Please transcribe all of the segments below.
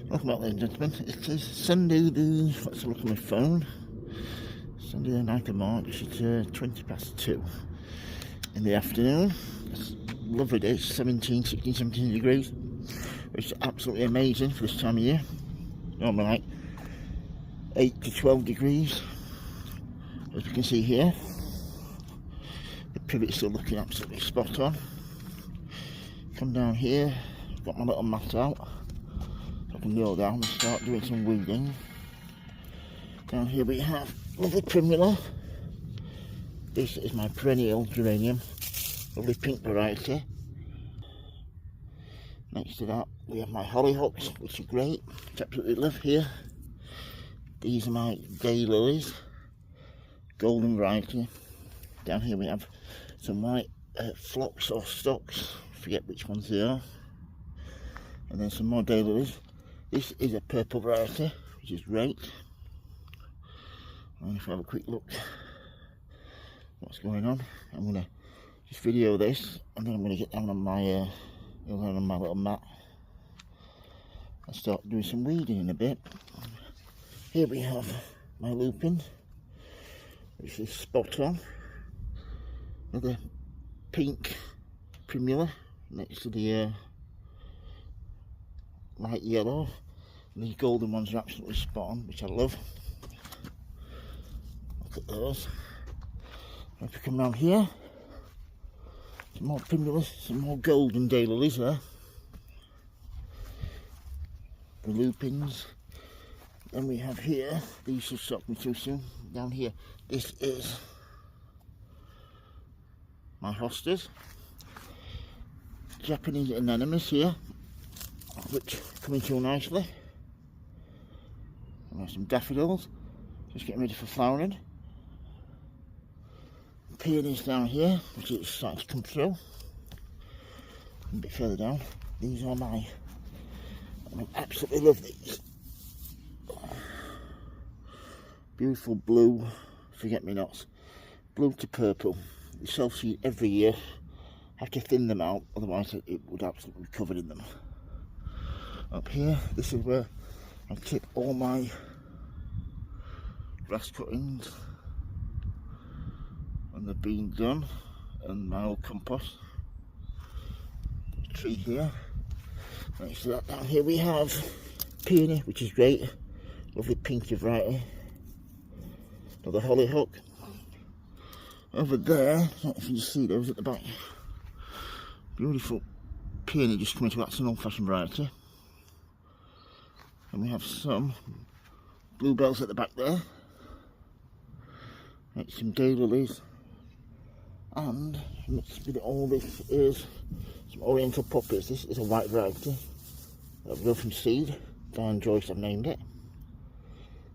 Welcome back, ladies and gentlemen. It is Sunday let's have a look at my phone. Sunday the 9th of March, it's 20 past 2 in the afternoon. It's a lovely day, it's 17 degrees, which is absolutely amazing for this time of year. Normally like 8 to 12 degrees. As you can see here, the pivot's still looking absolutely spot on. Come down here, I've got my little mat out. I can kneel down and start doing some weeding. Down here we have lovely primula. This is my perennial geranium, lovely pink variety. Next to that we have my hollyhocks, which are great, which I absolutely love here. These are my daylilies, golden variety. Down here we have some white phlox or stocks, forget which ones they are. And then some more daylilies. This is a purple variety, which is great. And if I have a quick look what's going on, I'm going to just video this and then I'm going to get down on my little mat and start doing some weeding in a bit. Here we have my lupin, which is spot on. Another pink primula next to the light yellow. And these golden ones are absolutely spot on, which I love. Look at those. If we come round here, some more primulas, some more golden daylilies there. The lupins. Then we have here, these should stop me too soon. Down here, this is my hostas. Japanese anemones here, which are coming through nicely. And there's some daffodils, just getting ready for flowering. Peonies down here, which is starting to come through. A bit further down, these are I absolutely love these. Beautiful blue forget-me-nots, blue to purple. They self-seed every year. Have to thin them out, otherwise it would absolutely be covered in them. Up here, this is where I tip all my grass cuttings, and they've been done, and my old compost. Tree here. Next to that, down here we have peony, which is great, lovely pinky variety. Another hollyhock. Over there, I don't know if you can see those at the back. Beautiful peony just coming to, that's an old-fashioned variety. And we have some bluebells at the back there. Next, some daylilies. And mixed with all this is some oriental poppies. This is a white variety that grew from seed. Diane Joyce have named it.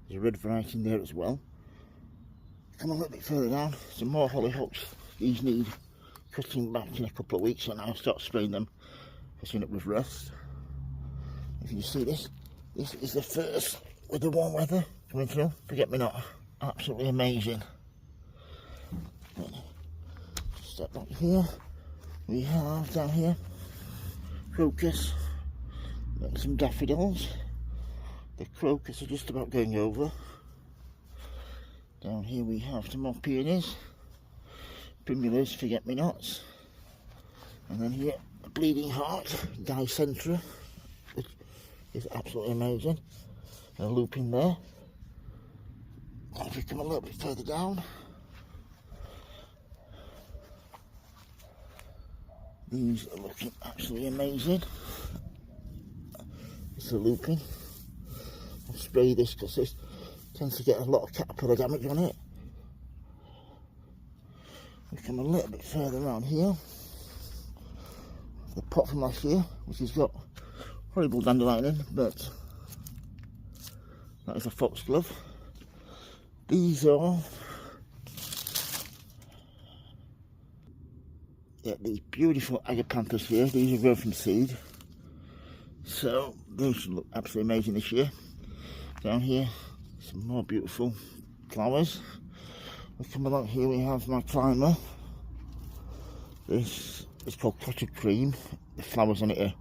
There's a red variety in there as well. Come a little bit further down, some more hollyhocks. These need cutting back in a couple of weeks, and I'll start spraying them, fishing up with rust. If you see this, this is the first with the warm weather coming through. Forget me not, absolutely amazing. Step back here, we have down here crocus, and some daffodils. The crocus are just about going over. Down here we have some more peonies, primulas, forget-me-nots, and then here a bleeding heart, dicentra, which is absolutely amazing, and a lupin there. And if we come a little bit further down, these are looking absolutely amazing. It's a lupin. I'll spray this because this tends to get a lot of caterpillar damage on it. We come a little bit further around here. The pot from last year, which has got horrible dandelion in, but that is a foxglove. These are these beautiful agapanthus here. These are grown from seed, so they should look absolutely amazing this year. Down here, some more beautiful flowers. We come along here, we have my climber. This is called cottage cream. The flowers on it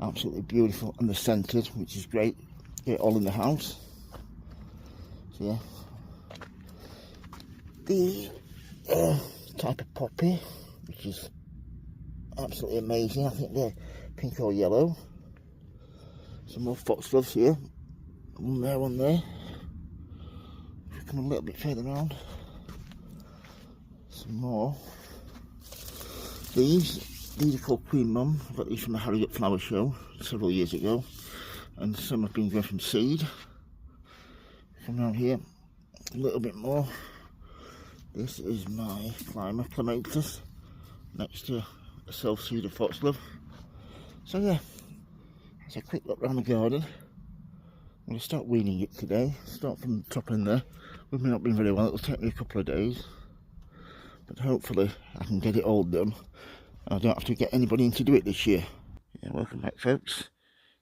Absolutely beautiful, and they're scented, which is great. Get it all in the house. So yeah, the type of poppy, which is absolutely amazing. I think they're pink or yellow. Some more foxgloves here. One there, one there. If we come a little bit further around, some more. These are called Queen Mum. I got these from the Harriet Flower Show several years ago, and some have been grown from seed. Come down here a little bit more. This is my climber clematis next to a self-seeded foxglove. So yeah, that's a quick look around the garden. I'm going to start weeding it today. Start from the top in there. We've not been very well. It'll take me a couple of days, but hopefully I can get it all done. I don't have to get anybody in to do it this year. Yeah, welcome back, folks.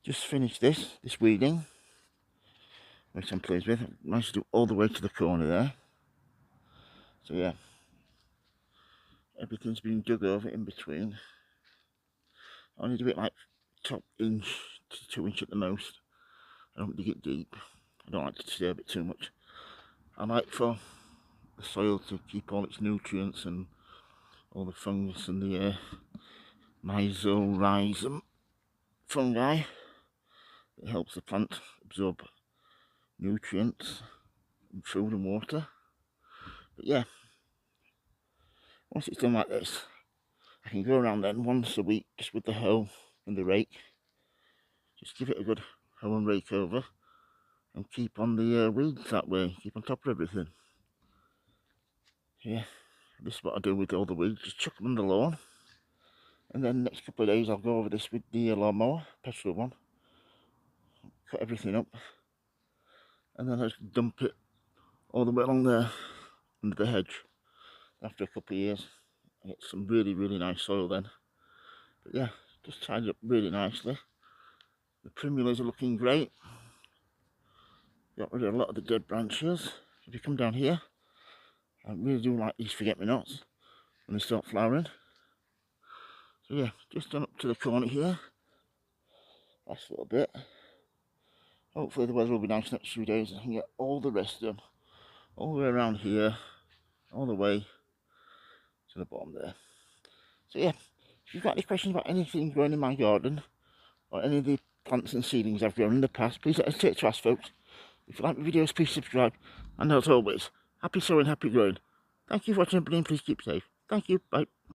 Just finished this weeding, which I'm pleased with. I managed to do all the way to the corner there. So yeah, everything's been dug over in between. I only do it like top inch to 2 inch at the most. I don't dig it deep. I don't like to disturb it too much. I like for the soil to keep all its nutrients and all the fungus and the mycorrhizal fungi. It helps the plant absorb nutrients and food and water. But yeah, once it's done like this, I can go around then once a week just with the hoe and the rake. Just give it a good hoe and rake over and keep on the weeds that way, keep on top of everything. Yeah, this is what I do with all the weeds, just chuck them on the lawn. And then next couple of days I'll go over this with the lawnmower, petrol one, cut everything up, and then I just dump it all the way along there under the hedge. After a couple of years I get some really nice soil then. But yeah, just tied it up really nicely. The primulas are looking great. Got rid of a lot of the dead branches. If you come down here, I really do like these forget-me-nots when they start flowering. So yeah, just done up to the corner here. Last little bit. Hopefully the weather will be nice next few days and I can get all the rest done. All the way around here, all the way to the bottom there. So yeah, if you've got any questions about anything growing in my garden, or any of the plants and seedlings I've grown in the past, please don't hesitate to ask, folks. If you like my videos, please subscribe. And as always, happy sowing, happy growing. Thank you for watching, and please keep safe. Thank you, bye.